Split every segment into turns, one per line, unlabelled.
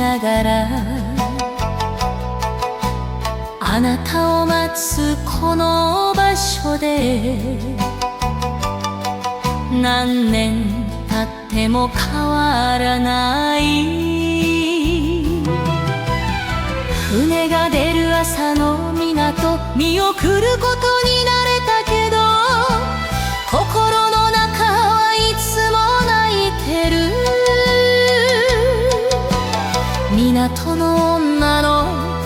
ながらあなたを待つこの場所で何年経っても変わらない船が出る朝の港見送ることに慣れたけど心の中はいつも泣いてる港の女の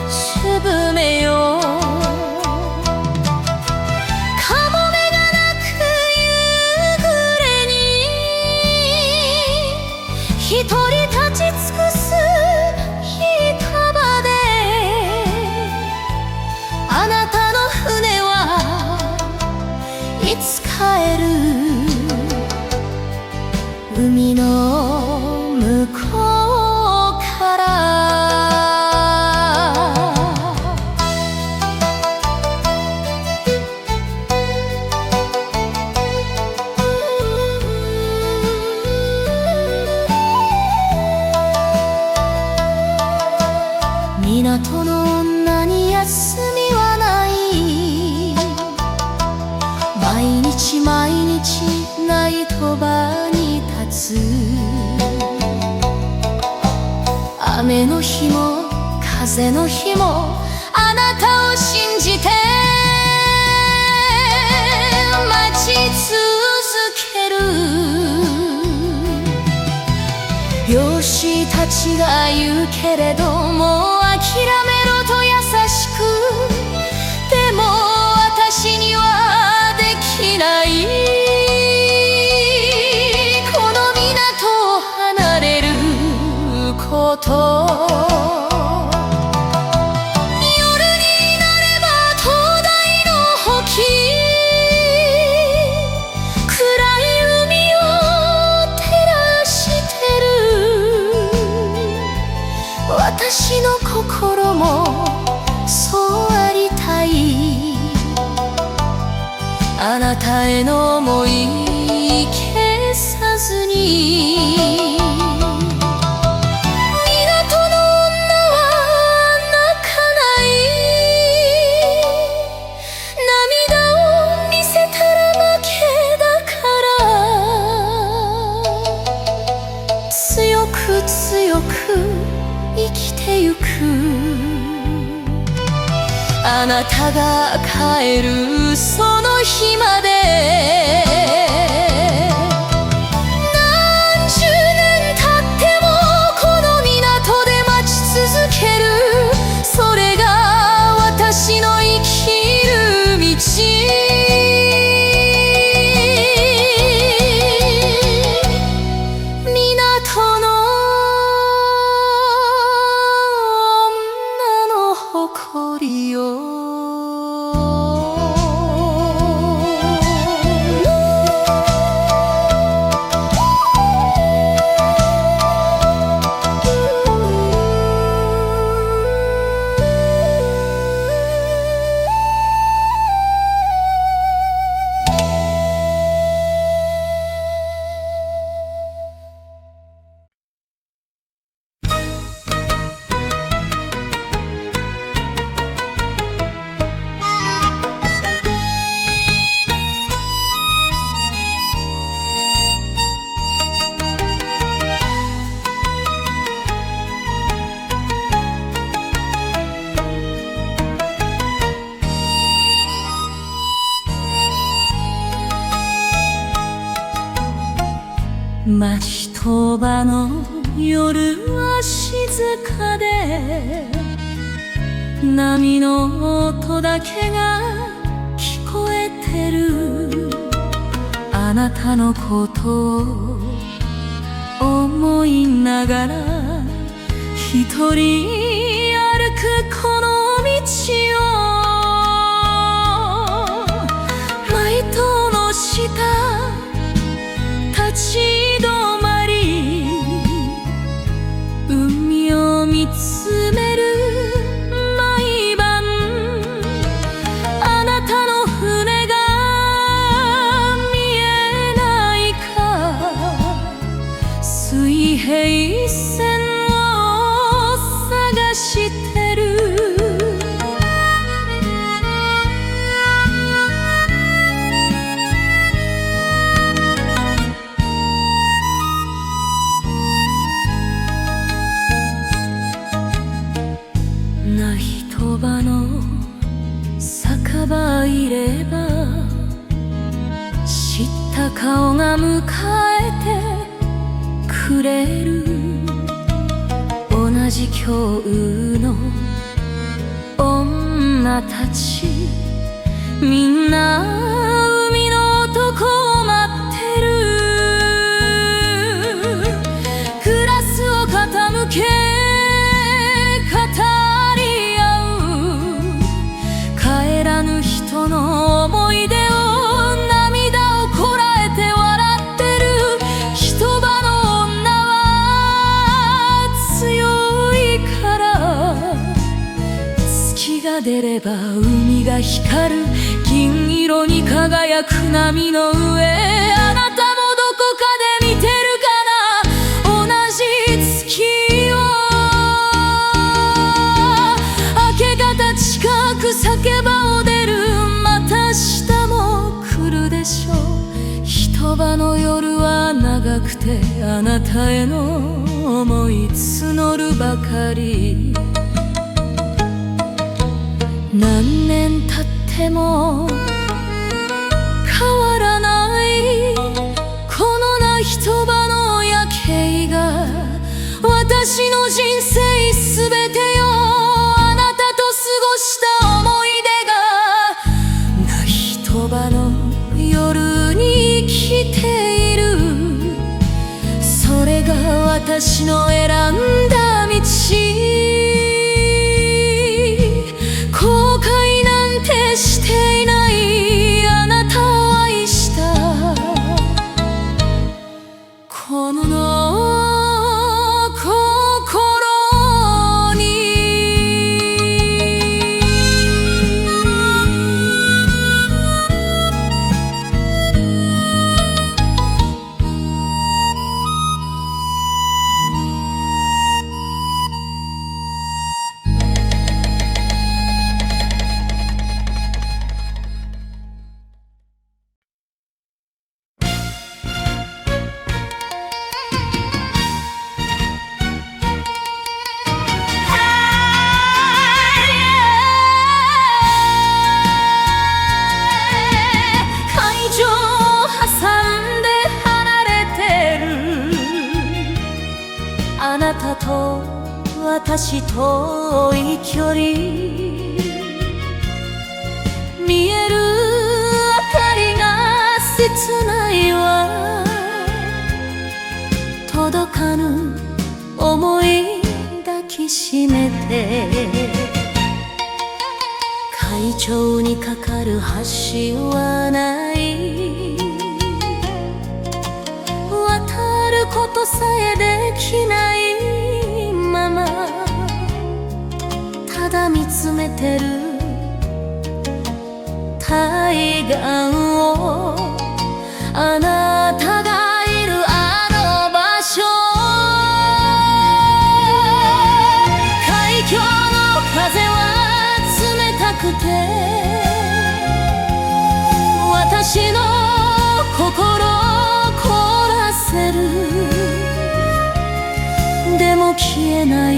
主船よかもめが鳴く夕暮れに一人立ち尽くす板場であなたの船はいつ帰る海の向こうから港の女に休みはない毎日毎日ナイトバーに立つ雨の日も風の日もあなたを信じて待ち続ける漁師たちが言うけれども諦めろと優しくでも私にはできないこの港を離れること夜になれば灯台の火暗い海を照らしてる私の心もそうありたいあなたへの想い消さずに強く生きてゆくあなたが帰るその日まで何十年経ってもこの港で待ち続けるそれが私の生きる道港の誇りよ町とばの夜は静かで波の音だけが聞こえてるあなたのことを思いながら一人歩くこの道をマイトの下立ち止まり海を見つめる毎晩あなたの船が見えないか水平線をた顔が迎えてくれる。同じ境遇の女たち、みんな海の男を待ってる。グラスを傾け語り合う。帰らぬ人の思い出を涙をこらえて笑ってる。一晩の女は強いから、月が出れば海が光る。銀色に輝く波の上、あなたもどこかで見てるかな、同じ月を。明け方近く酒場を出る。また明日も来るでしょう。一晩の夜は長くて、あなたへの思い募るばかり。何年経っても変わらないこのな一晩の夜景が、私の人生すべてよ。あなたと過ごした思い出がな一晩の夜に生きている。それが私の選んだ道。後悔なんてしていない。あなたを愛したこの心に。あなたと私遠い距離、見える明かりが切ないわ。届かぬ想い抱きしめて、海上に架かる橋はない。渡ることさえできないまま、ただ見つめてる対岸を。あなたがいるあの場所、海峡の風は冷たくて、私の心を凍らせる。でも消えない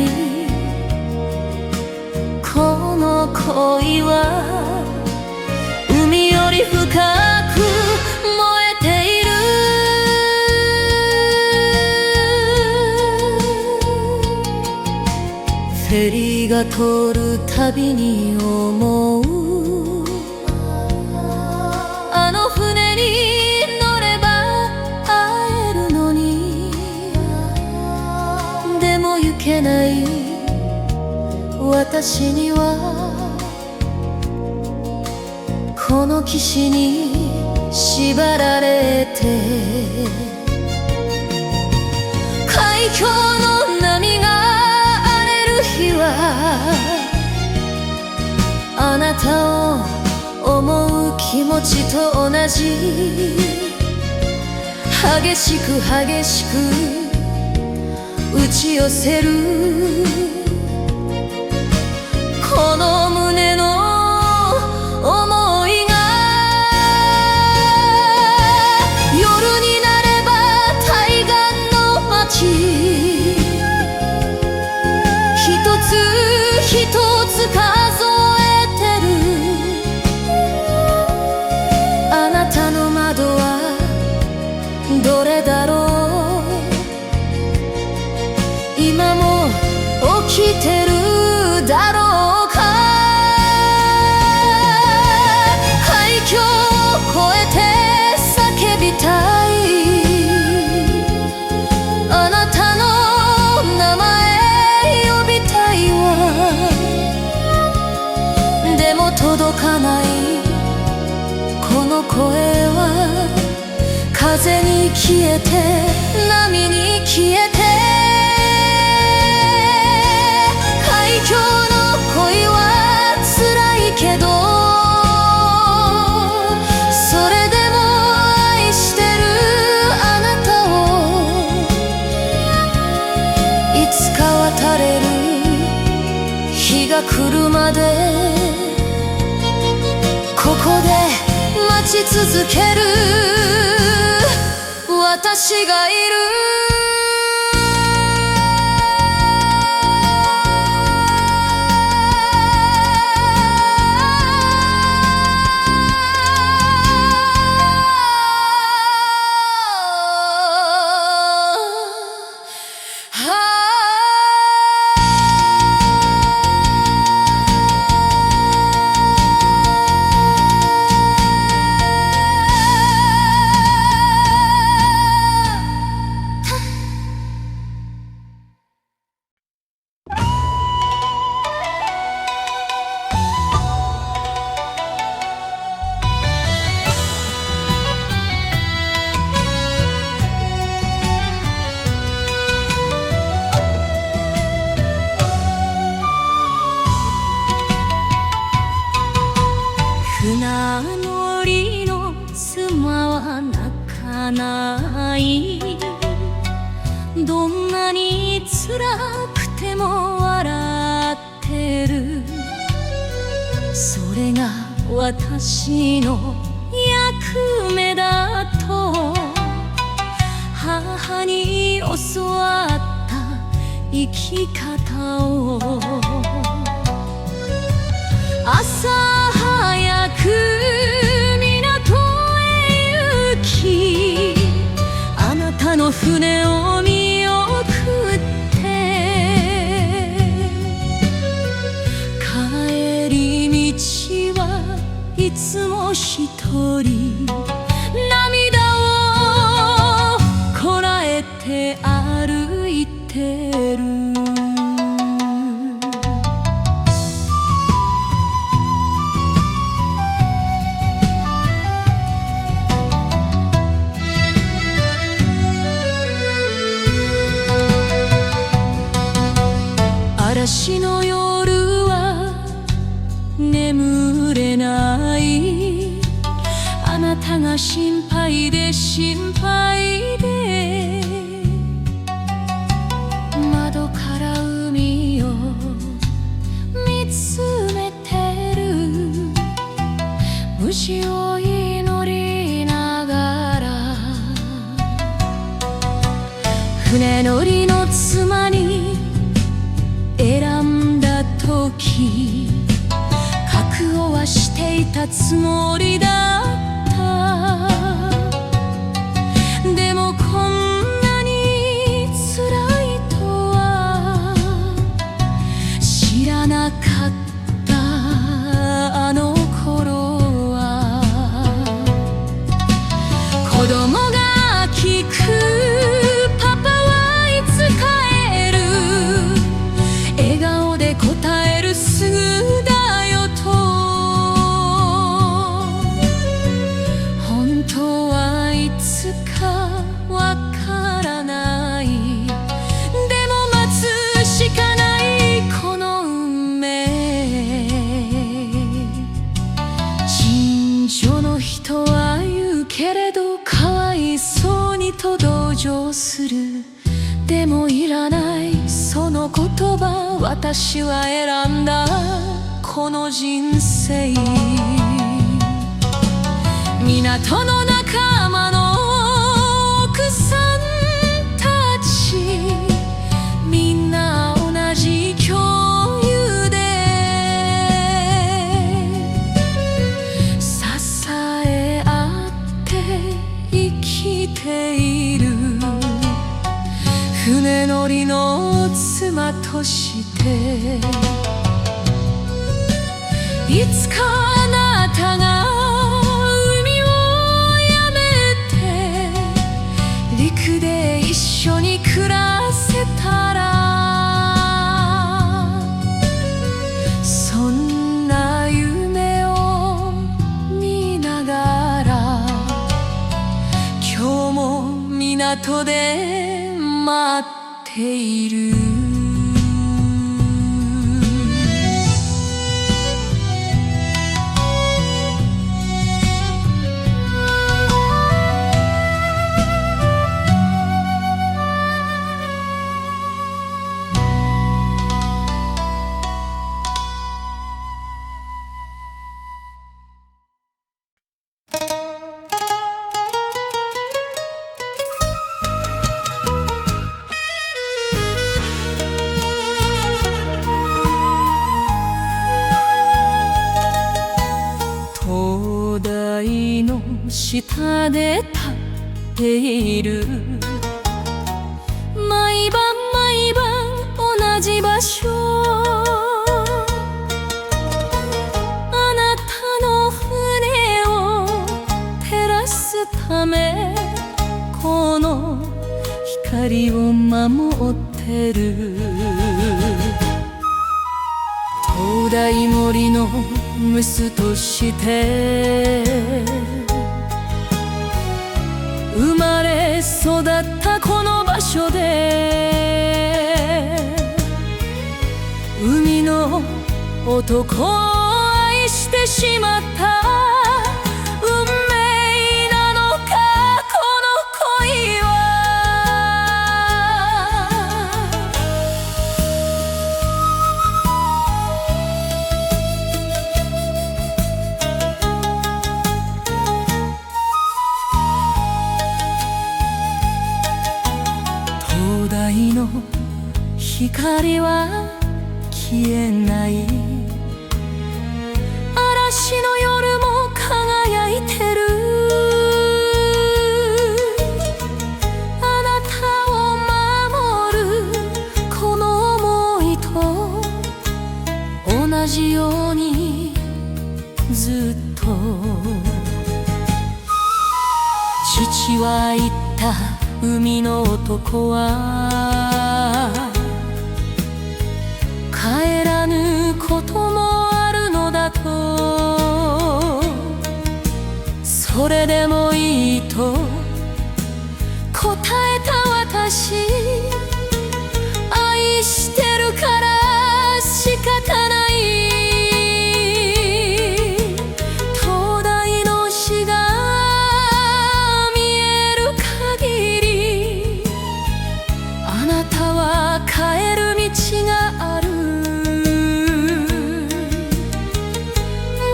この恋は、海より深く燃えている。フェリーが通るたびに思う、あの船に乗れば会えるのに。でも行けない私には、この岸に縛られて、海峡の波が荒れる日は、あなたを思う気持ちと同じ。激しく激しく打ち寄せる、この胸の想いが。夜になれば対岸の街、一つ一つ数えてる。あなたの窓は消えて波に消えて海峡の恋は辛いけどそれでも愛してるあなたをいつか渡れる日が来るまでここで待ち続ける私がいる船乗りの妻は泣かないどんなに辛くても笑ってるそれが私の役目だと母に教わった生き方を朝早く港へ行きあなたの船を見送って帰り道はいつも一人涙をこらえて歩いてる嵐の夜は眠れないあなたが心配で心配で窓から海を見つめてる無事を祈りながら船乗りの妻に選んだ時覚悟はしていたつもりだったでもこんなに辛いとは知らなかったあの頃は子供が聞くパパはいつ帰る笑顔で答えるすぐだよと本当はいつかわからないでも待つしかないこの運命近所の人は言うけれどかわいそうにと同情するでもいらないその言葉私は選んだこの人生港の仲間の奥さんたちみんな同じ共有で支え合って生きている船乗りの妻としていつかあなたが海をやめて陸で一緒に暮らせたらそんな夢を見ながら今日も港で待っている。灯台の下で立っている。毎晩毎晩同じ場所。あなたの船を照らすため、この光を守ってる。灯台森のムスとして生まれ育ったこの場所で、海の男を愛してしまった運命なのか、この恋は。灯台の光は消えない。嵐の夜も輝いてる。あなたを守るこの想いと同じようにずっと。父は言った、海の男は帰らぬこともあるのだと。それでもいいと答えた私、愛してるから仕方ない。灯台の火が見える限り、あなたは帰る道がある。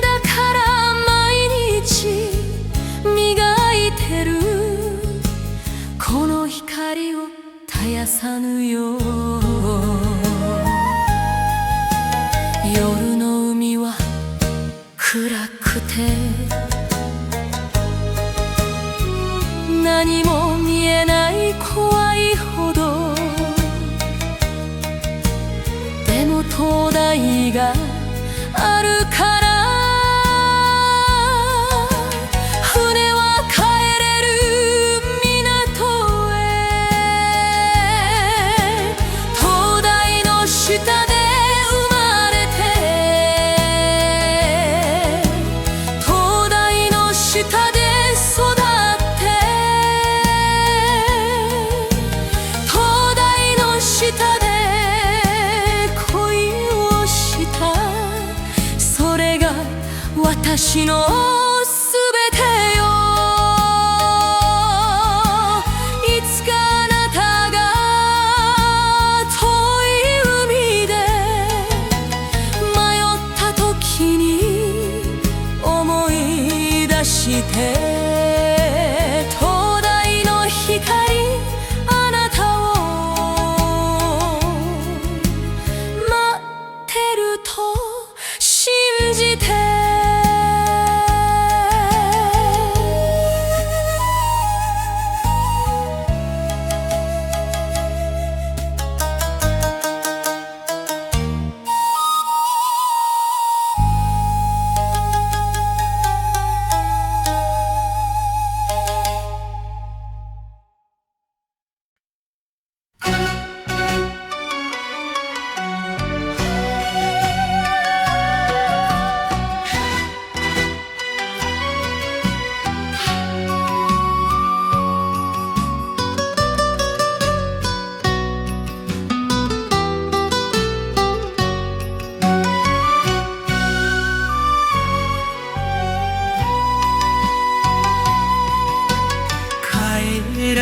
だから毎日磨いてる。この光を絶やさぬよう。夜の海は暗くて何も見えない怖いほど。でも灯台があるから船は帰れる港へ。灯台の下で生まれて、灯台の下で育って、灯台の下で恋をした。それが私のすべてよ。いつかあなたが遠い海で迷った時に思い出して、灯台の光あなたを待ってると信じて。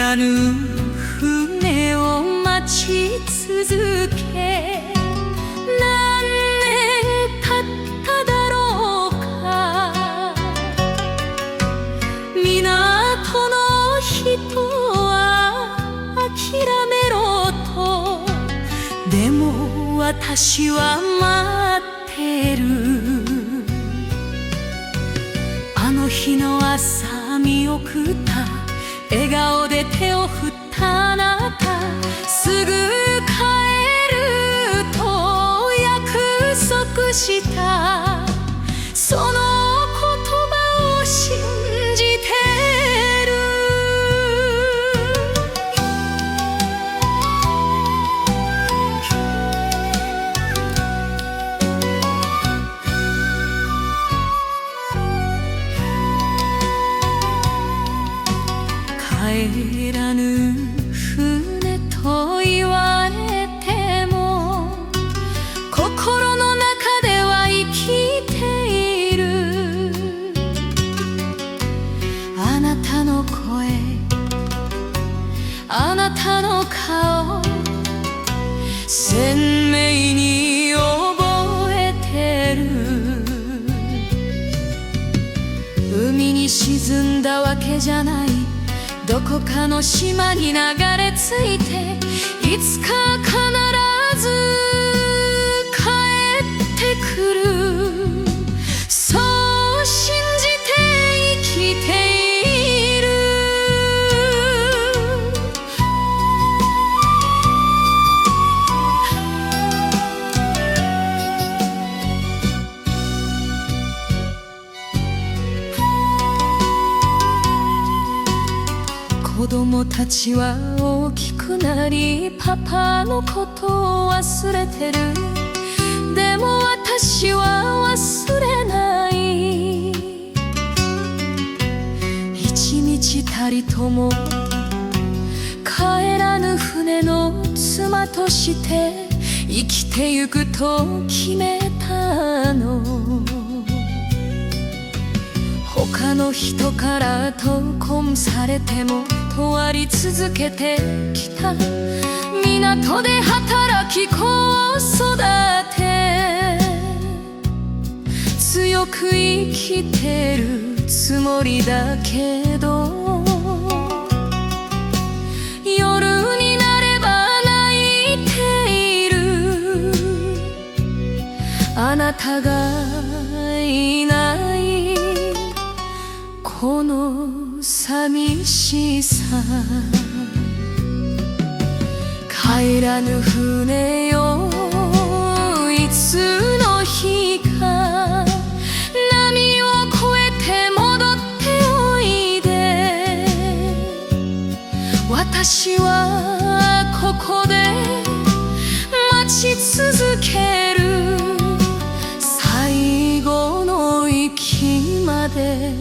らぬ船を待ち続け、何年経っただろうか。港の人は諦めろと、でも私は待ってる。あの日の朝見送った、笑顔で手を振ったあなた、すぐ帰ると約束した。その言葉を信じてる。帰らぬ船と言われても、心の中では生きている。あなたの声、あなたの顔、鮮明に覚えてる。海に沈んだわけじゃない、どこかの島に流れ着いて、いつか必ず帰ってくる。そう信じて生きている。子供たちは大きくなり、パパのことを忘れてる。でも私は忘れない。一日たりとも帰らぬ船の妻として生きてゆくと決めたの。他の人から闘魂されてもとあり続けてきた。港で働き子を育て、強く生きてるつもりだけど、夜になれば泣いている。あなたがいないこの寂しさ、帰らぬ船よ、いつの日か波を越えて戻っておいで。私はここで待ち続ける。最後の息まで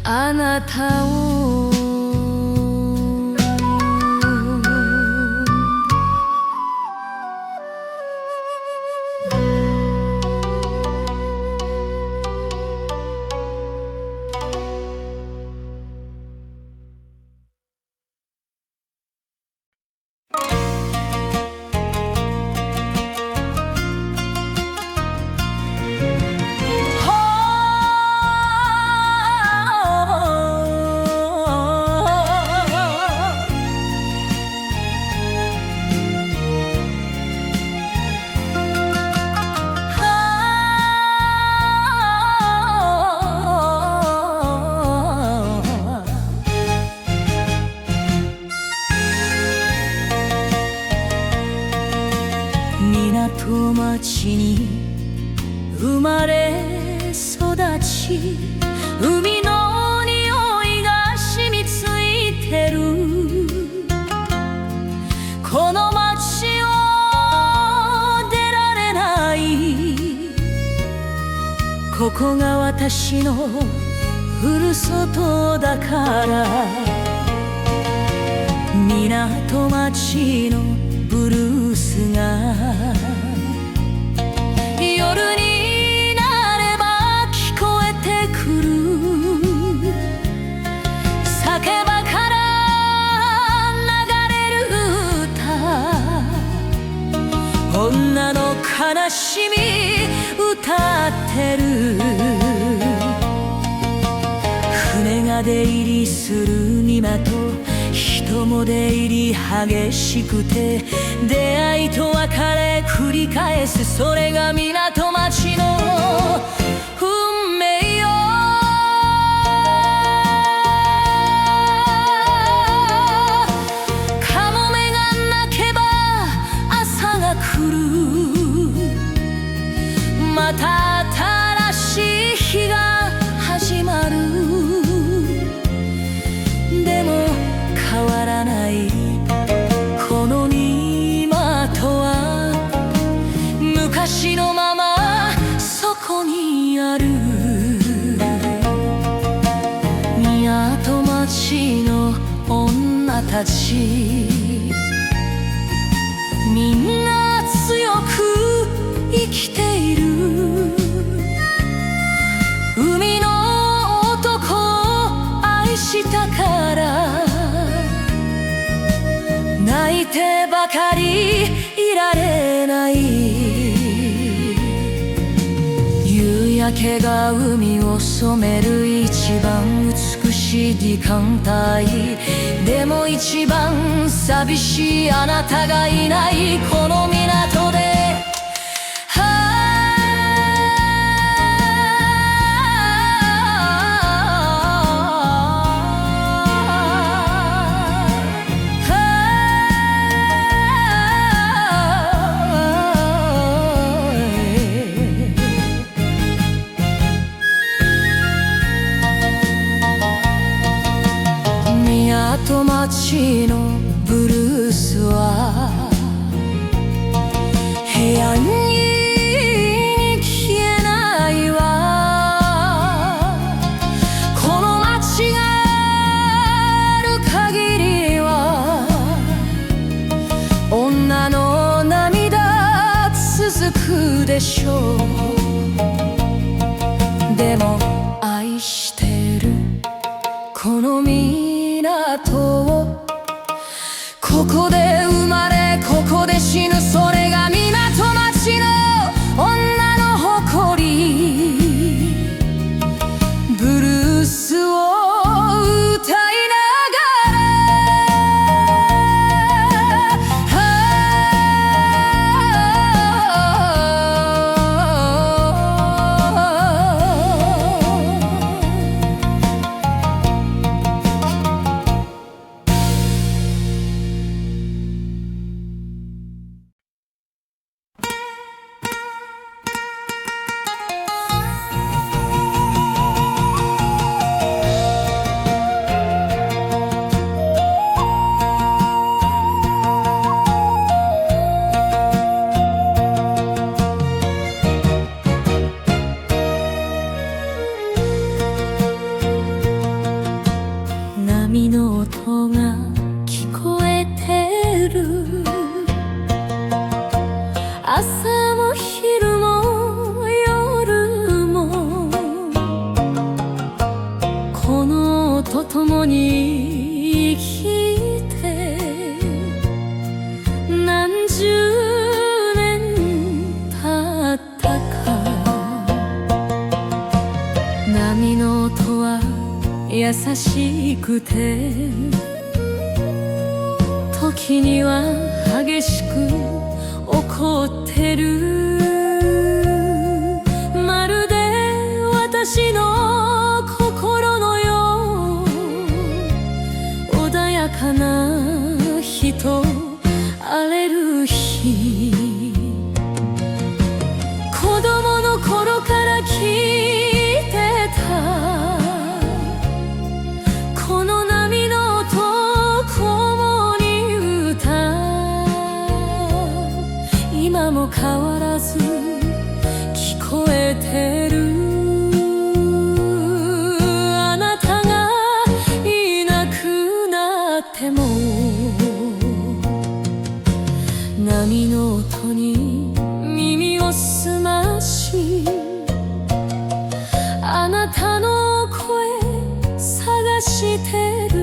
あなたを。港町に生まれ育ち、海の匂いが染みついてる。この街を出られない、ここが私のふるさとだから。港町のブルースが夜になれば聞こえてくる。酒場からが出入りする庭と人も出入り激しくて、出会いと別れ繰り返す、それが港町の運命よ。カモメが鳴けば朝が来る、また新しい日が始まる。でも変わらないこの港は昔のままそこにある。港町の女たち、みんな強く生きている。海の男を愛したから泣いてばかりいられない。夕焼けが海を染める一番美しい時間帯でも、一番寂しいあなたがいないこの港で、港町のブルースは部屋に消えないわ。この街がある限りは女の涙続くでしょう。でも愛してるこの港を、ここで生まれここで死ぬ、それが港町の女の誇り。ブルースを歌いながら、波の音が聞こえてる。朝も昼も夜もこの音ともに生きて何十年経ったか。波の音は優しくて、時には激しく怒ってる。まるで私の心のよう、穏やかな日と荒れる日。子供の頃から聞いてたこの波の音を共に歌う。今も変わらず聞こえてる。あなたがいなくなっても波の音に耳を澄まし、あなたの声探してる。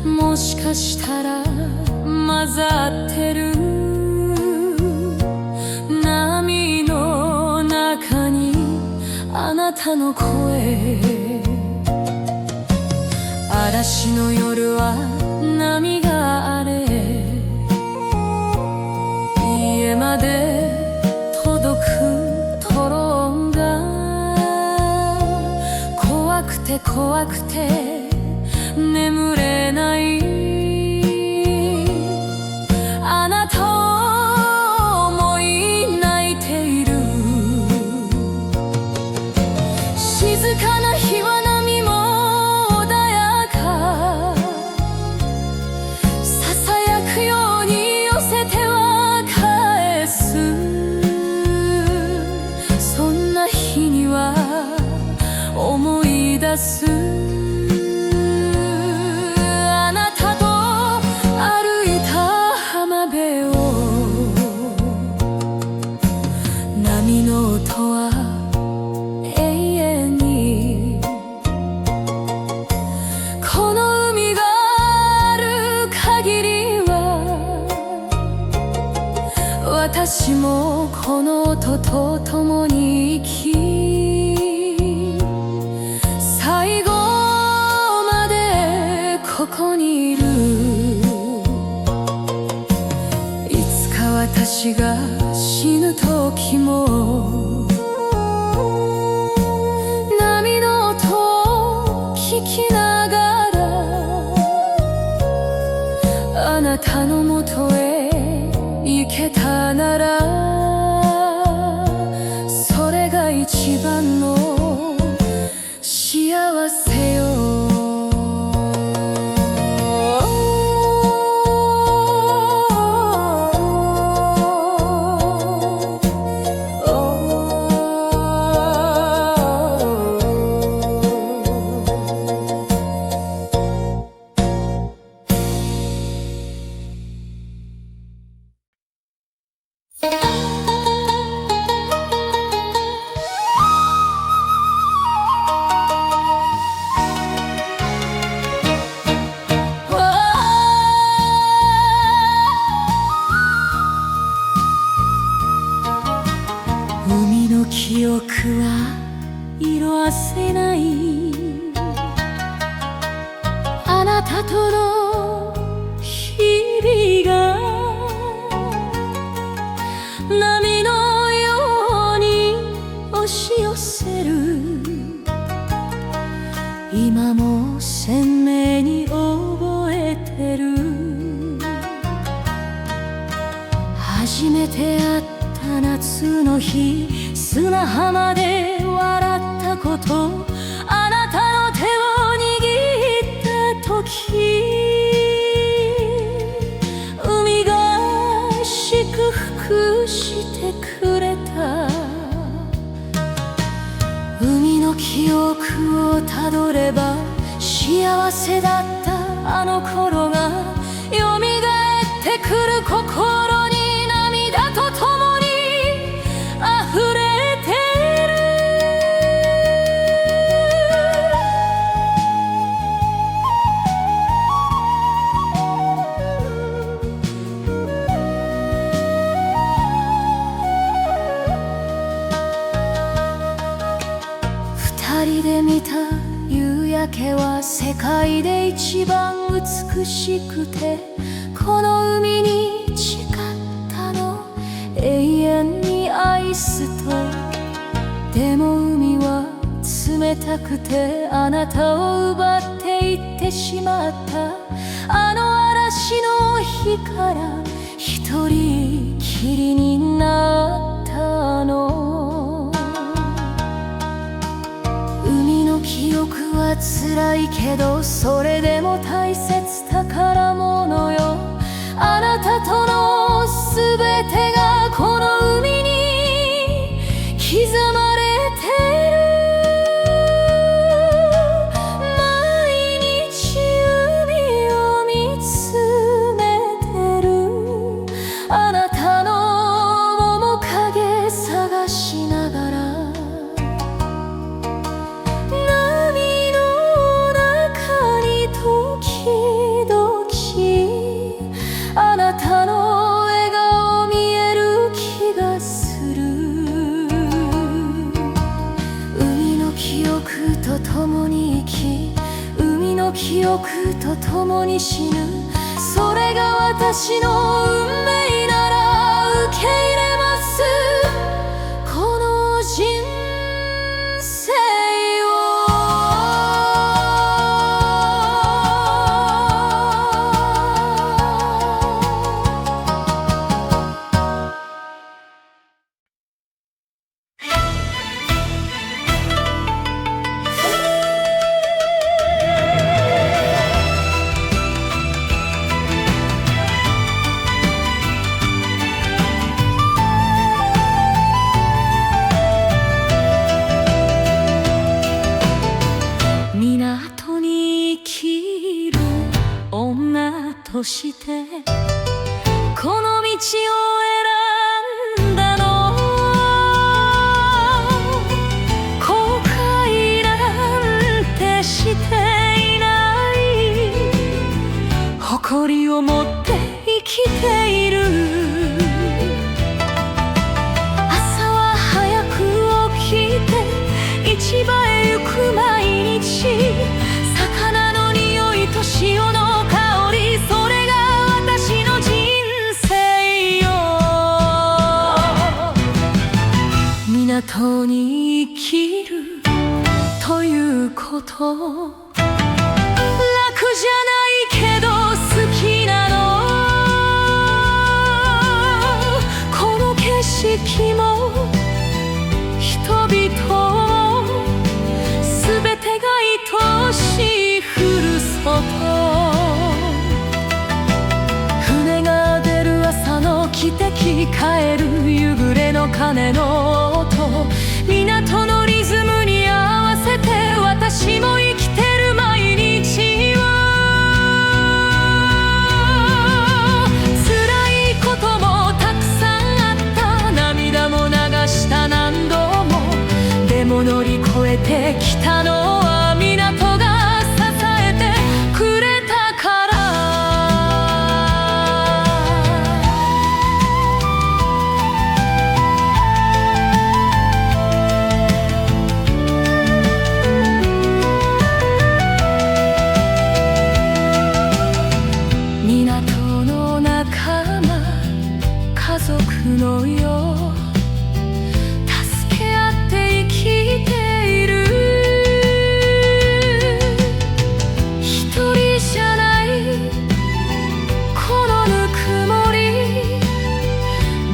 もしかしたら混ざってる。波の中にあなたたの声。嵐の夜は波が荒れ、家まで届くトロンが怖くて怖くて眠れない。あなたを思い泣いている。静かな日は波も穏やか、ささやくように寄せては返す。そんな日には思い出す。あなたと歩いた浜辺を、波の音は永遠に。この海がある限りは、私もこの音と共に生き、最後までここにいる。いつか私が死ぬ時も、波の音を聞きながら、あなたのもとへ行けたなら、それが一番の幸せよ。海の記憶は色あせない。あなたとの日々が波のように押し寄せる。今も鮮明に覚えてる。初めて会った夏の日、砂浜で笑ったこと、あなたの手を握った時、海が祝福してくれた。海の記憶をたどれば、幸せだったあの頃がよみがえってくる。心に涙とともに溢れてる。二人で見た夕焼けは世界で一番美しくて、この海に誓ったの、永遠に愛すと。でも海は冷たくて、あなたを奪っていってしまった。あの嵐の日から一人きりになったの。海の記憶は辛いけど、それでも大切宝物よ。あなたとのすべてがこの海に刻まれてる。毎日海を見つめてる。あなたの面影探しながら、波の中に時々あなたの笑顔見える気の記憶と共に死ぬ、それが私の運命なら受け入れます。この人生としてこの道を選んだの、後悔なんてしていない、誇りを持って生きている。朝は早く起きて市場へ行く毎日、魚の匂いと潮の港に生きるということ、楽じゃないけど好きなの。この景色も人々も全てが愛しいふるさと。船が出る朝の汽笛、帰る夕暮れの鐘の音、港のリズムに合わせて私も生きてる毎日は、辛いこともたくさんあった、涙も流した何度も、でも乗り越えてきたのは港が支えてくれたから。港の仲間、家族のよう助け合って生きている。一人じゃないこのぬくもり、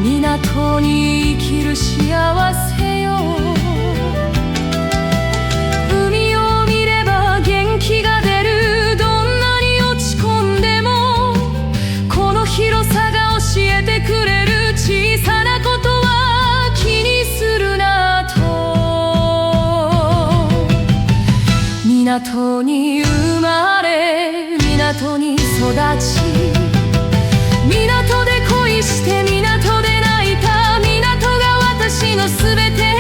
港に生きる幸せよ。海を見れば元気が出る、どんなに落ち込んでも広さが教えてくれる、小さなことは気にするなと。港に生まれ港に育ち、港で恋して港で泣いた、港が私のすべて